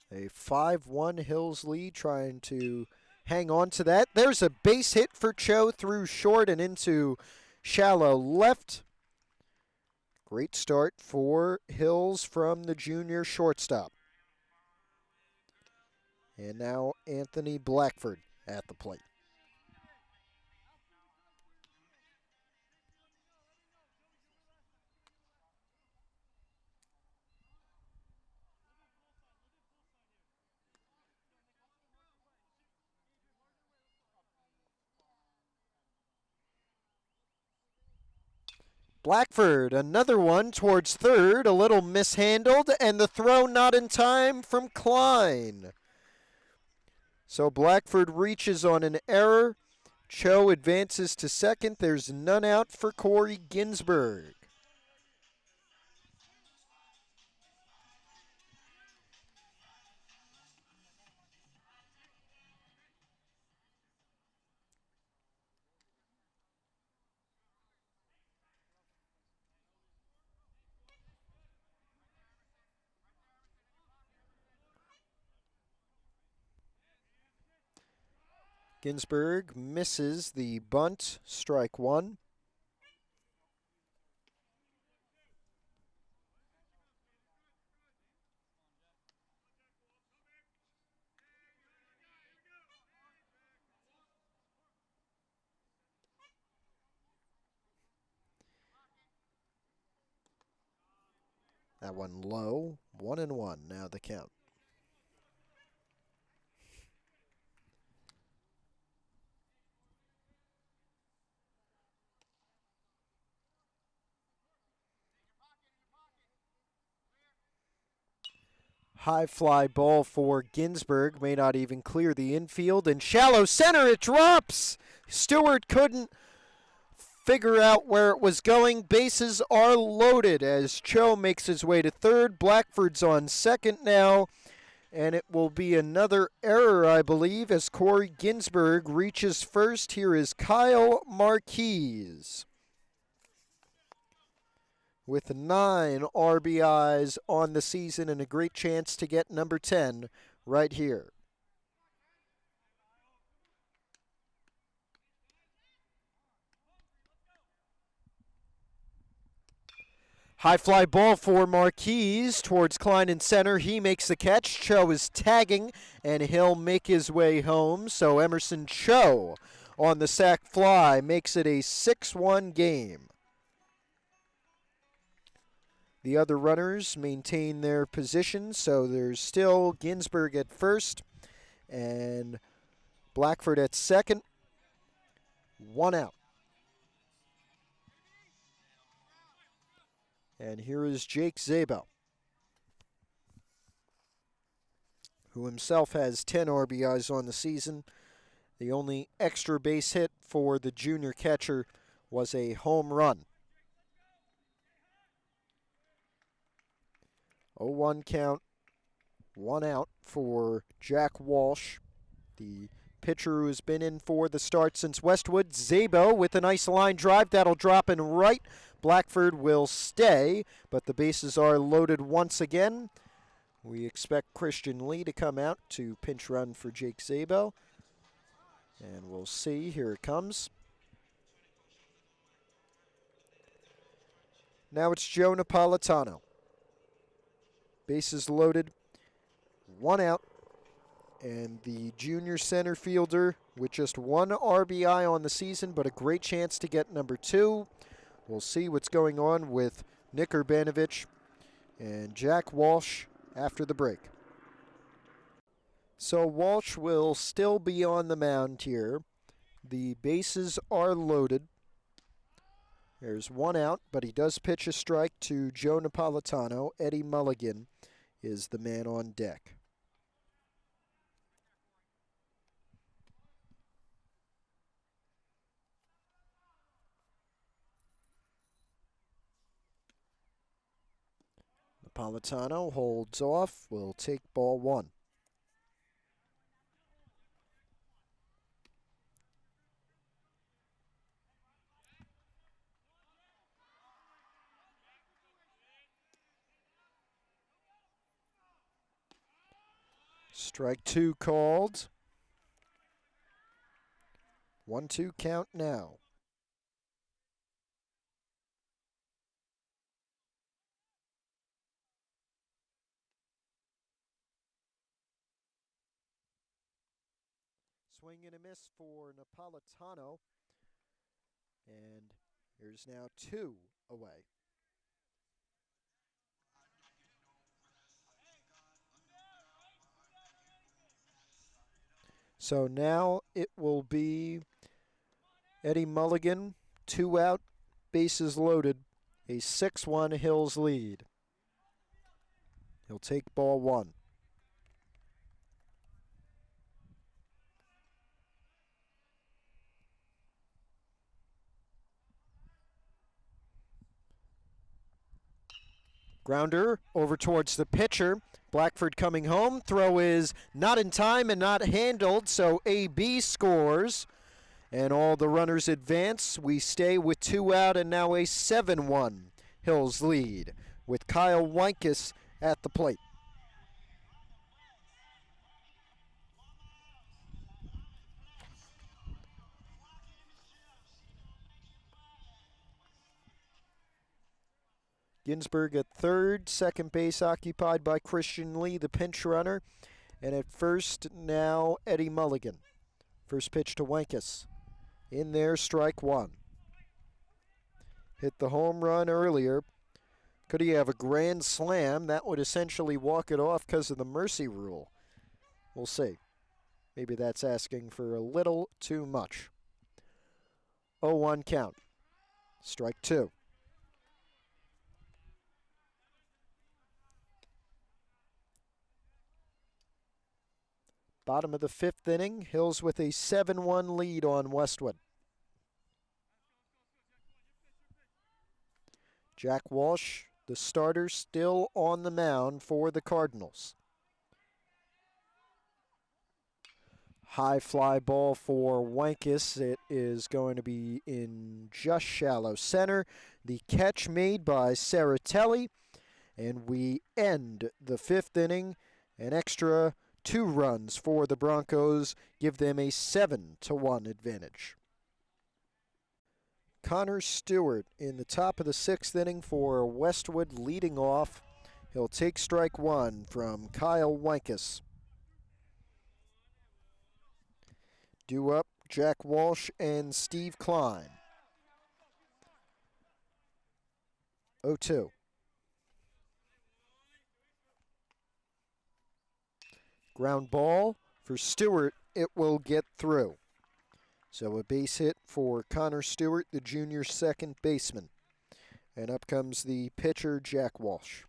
A 5-1 Hills lead, trying to hang on to that. There's a base hit for Cho through short and into shallow left. Great start for Hills from the junior shortstop. And now Anthony Blackford at the plate. Blackford, another one towards third, a little mishandled, and the throw not in time from Klein. So Blackford reaches on an error. Cho advances to second. There's none out for Corey Ginsberg. Ginsberg misses the bunt, strike one. That one low, 1-1, now the count. High fly ball for Ginsberg, may not even clear the infield, and shallow center, it drops! Stewart couldn't figure out where it was going. Bases are loaded as Cho makes his way to third. Blackford's on second now, and it will be another error, I believe, as Corey Ginsberg reaches first. Here is Kyle Marquez with 9 RBIs on the season and a great chance to get number 10 right here. High fly ball for Marquez towards Klein in center. He makes the catch. Cho is tagging, and he'll make his way home. So Emerson Cho on the sac fly makes it a 6-1 game. The other runners maintain their position, so there's still Ginsberg at first and Blackford at second. 1 out. And here is Jake Zabel, who himself has 10 RBIs on the season. The only extra base hit for the junior catcher was a home run. 0-1 count, 1 out for Jack Walsh, the pitcher who has been in for the start since Westwood. Zabel with a nice line drive. That'll drop in right. Blackford will stay, but the bases are loaded once again. We expect Christian Lee to come out to pinch run for Jake Zabel. And we'll see. Here it comes. Now it's Joe Napolitano. Bases loaded. 1 out. And the junior center fielder with just 1 RBI on the season, but a great chance to get number 2. We'll see what's going on with Nick Urbanovich and Jack Walsh after the break. So Walsh will still be on the mound here. The bases are loaded. There's 1 out, but he does pitch a strike to Joe Napolitano. Eddie Mulligan is the man on deck. Napolitano holds off, will take ball 1. Strike 2 called. 1-2 count now. Swing and a miss for Napolitano. And here's now 2 away. So now it will be Eddie Mulligan, 2 out, bases loaded, a 6-1 Hills lead. He'll take ball 1. Grounder over towards the pitcher. Blackford coming home. Throw is not in time and not handled, so AB scores. And all the runners advance. We stay with 2 out and now a 7-1 Hills lead with Kyle Weinkus at the plate. Ginsburg at third, second base occupied by Christian Lee, the pinch runner. And at first, now Eddie Mulligan. First pitch to Weinkus. In there, strike one. Hit the home run earlier. Could he have a grand slam? That would essentially walk it off because of the mercy rule. We'll see. Maybe that's asking for a little too much. 0-1 count. Strike two. Bottom of the fifth inning, Hills with a 7-1 lead on Westwood. Jack Walsh, the starter, still on the mound for the Cardinals. High fly ball for Weinkus. It is going to be in just shallow center. The catch made by Saratelli, and we end the fifth inning. An extra 2 runs for the Broncos give them a 7-1 advantage. Connor Stewart in the top of the sixth inning for Westwood leading off. He'll take strike one from Kyle Weinkus. Due up, Jack Walsh and Steve Klein. 0-2. Ground ball for Stewart. It will get through. So a base hit for Connor Stewart, the junior second baseman. And up comes the pitcher, Jack Walsh.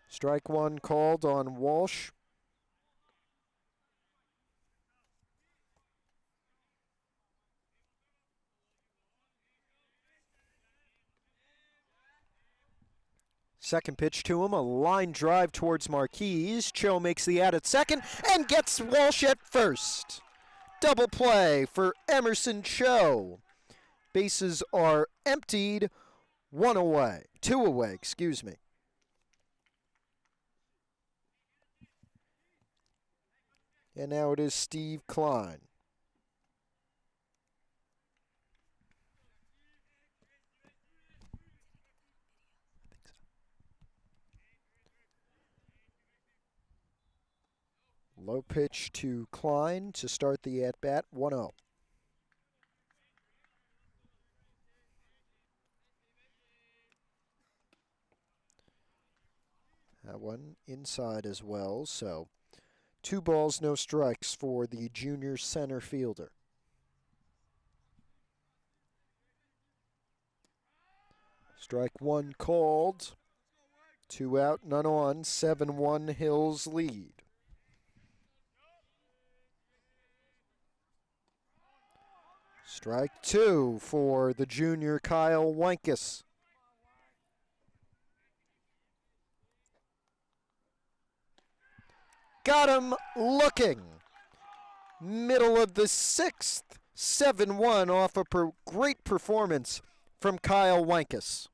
Strike one called on Walsh. Second pitch to him, a line drive towards Marquise. Cho makes the out at second and gets Walsh at first. Double play for Emerson Cho. Bases are emptied, two away, excuse me. And now it is Steve Klein. Low pitch to Klein to start the at-bat, 1-0. That one inside as well, so 2 balls, no strikes for the junior center fielder. Strike one called. 2 out, none on. 7-1 Hills lead. Strike two for the junior Kyle Weinkus. Got him looking. Middle of the sixth, 7-1 off a great performance from Kyle Weinkus.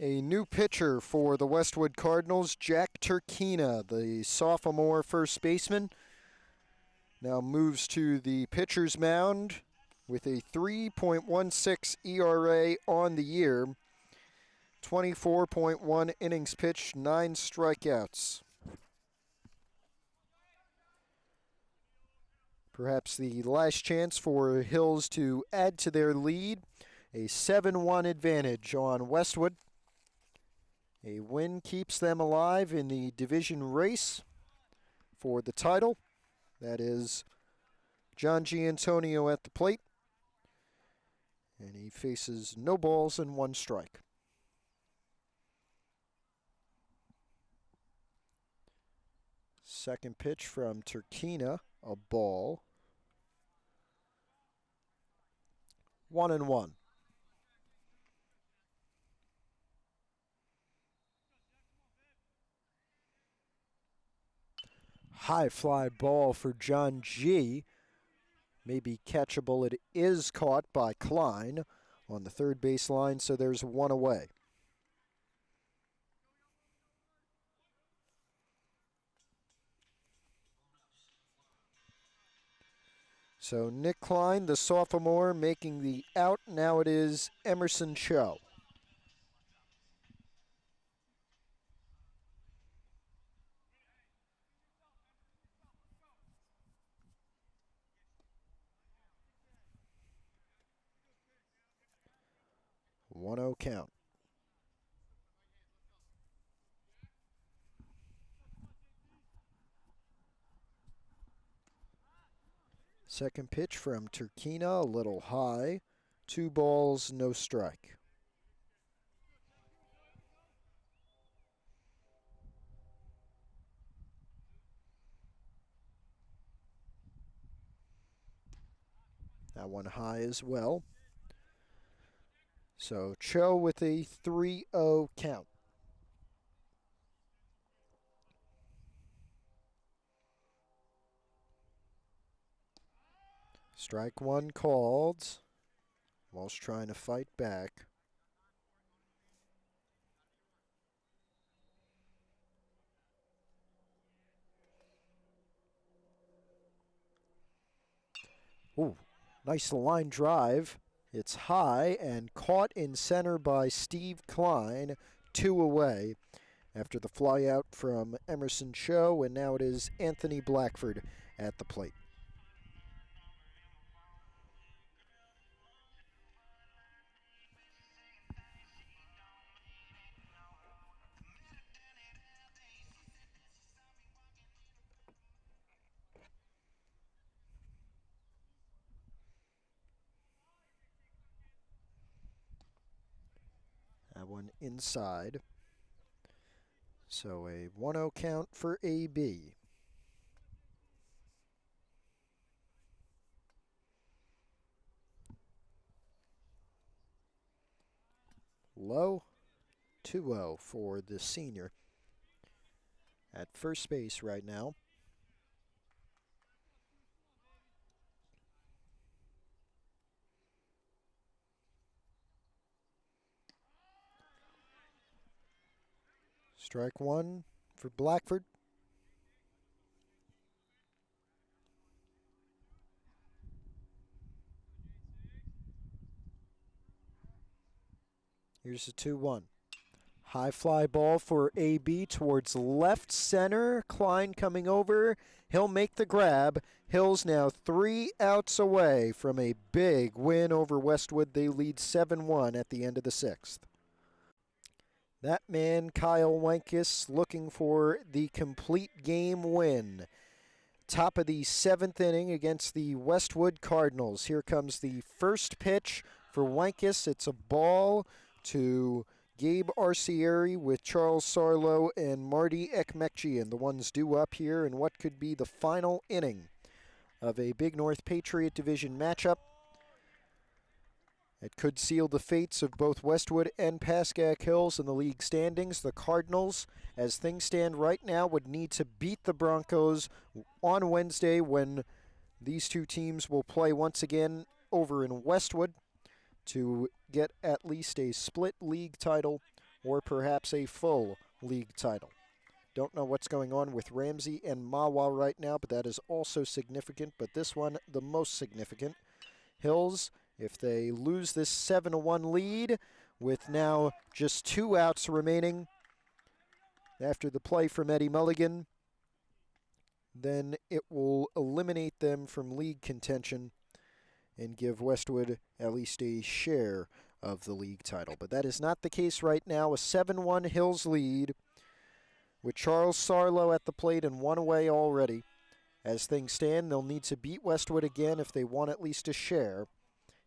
A new pitcher for the Westwood Cardinals, Jack Turkina, the sophomore first baseman, now moves to the pitcher's mound with a 3.16 ERA on the year, 24.1 innings pitched, 9 strikeouts. Perhaps the last chance for Hills to add to their lead. A 7-1 advantage on Westwood. A win keeps them alive in the division race for the title. That is John Giantonio at the plate. And he faces no balls and 1 strike. Second pitch from Turkina, a ball. 1-1. High fly ball for John G. Maybe catchable. It is caught by Klein on the third base line, so there's 1 away. So Nick Klein, the sophomore, making the out. Now it is Emerson Cho. One 0 count. Second pitch from Turkina, a little high. 2 balls, no strike. That one high as well. So Cho with a 3-0 count. Strike 1 called. Walsh trying to fight back. Ooh, nice line drive. It's high and caught in center by Steve Klein. 2 away after the flyout from Emerson Cho, and now it is Anthony Blackford at the plate. That one inside. So a 1-0 count for AB. Low, 2-0 for the senior at first base right now. Strike 1 for Blackford. Here's the 2-1. High fly ball for AB towards left center. Klein coming over. He'll make the grab. Hill's now 3 outs away from a big win over Westwood. They lead 7-1 at the end of the 6th. That man, Kyle Wenkes, looking for the complete game win. Top of the 7th inning against the Westwood Cardinals. Here comes the first pitch for Wenkes. It's a ball to Gabe Arcieri with Charles Sarlo and Marty Ekmekjian, the ones due up here in what could be the final inning of a Big North Patriot Division matchup. It could seal the fates of both Westwood and Pascack Hills in the league standings. The Cardinals, as things stand right now, would need to beat the Broncos on Wednesday when these two teams will play once again over in Westwood to get at least a split league title or perhaps a full league title. Don't know what's going on with Ramsey and Mawa right now, but that is also significant. But this one, the most significant. Hills, if they lose this 7-1 lead with now just 2 outs remaining after the play from Eddie Mulligan, then it will eliminate them from league contention and give Westwood at least a share of the league title. But that is not the case right now. A 7-1 Hills lead with Charles Sarlo at the plate and 1 away already As things stand, they'll need to beat Westwood again if they want at least a share.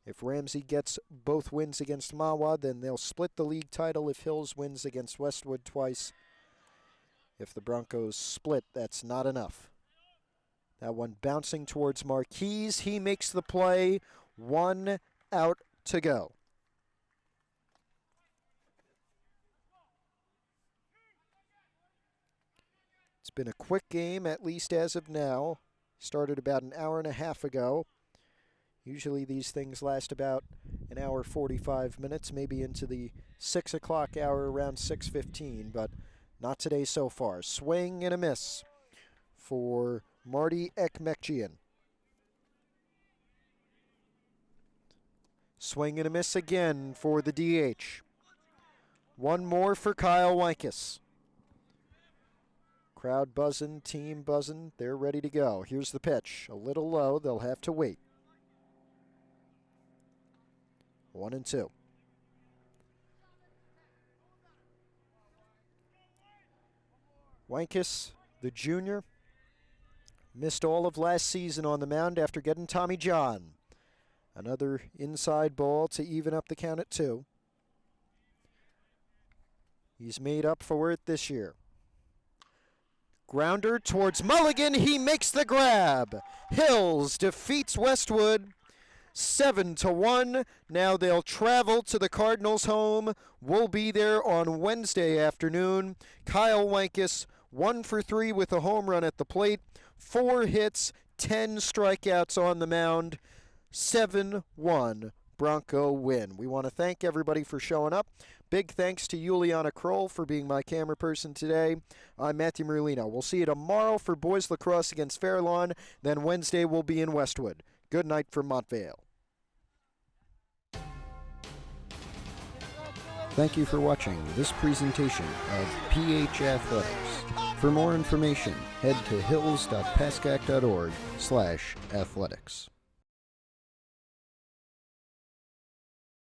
If Ramsey gets both wins against Mahwah, then they'll split the league title if Hills wins against Westwood twice. If the Broncos split, that's not enough. That one bouncing towards Marquise. He makes the play. 1 out to go. It's been a quick game, at least as of now. Started about an hour and a half ago. Usually these things last about an hour 45 minutes, maybe into the 6 o'clock hour around 6:15, but not today so far. Swing and a miss for Marty Ekmekjian. Swing and a miss again for the DH. One more for Kyle Wankus. Crowd buzzing, team buzzing, they're ready to go. Here's the pitch. A little low, they'll have to wait. 1-2. Wankus, the junior, missed all of last season on the mound after getting Tommy John. Another inside ball to even up the count at 2. He's made up for it this year. Grounder towards Mulligan. He makes the grab. Hills defeats Westwood 7-1. Now they'll travel to the Cardinals' home. We'll be there on Wednesday afternoon. Kyle Wankus, 1 for 3 with a home run at the plate. 4 hits, 10 strikeouts on the mound. 7-1 Bronco win. We want to thank everybody for showing up. Big thanks to Juliana Kroll for being my camera person today. I'm Matthew Merlino. We'll see you tomorrow for boys lacrosse against Fairlawn. Then Wednesday we'll be in Westwood. Good night from Montvale. Thank you for watching this presentation of PH Athletics. For more information, head to hills.pascack.org/athletics.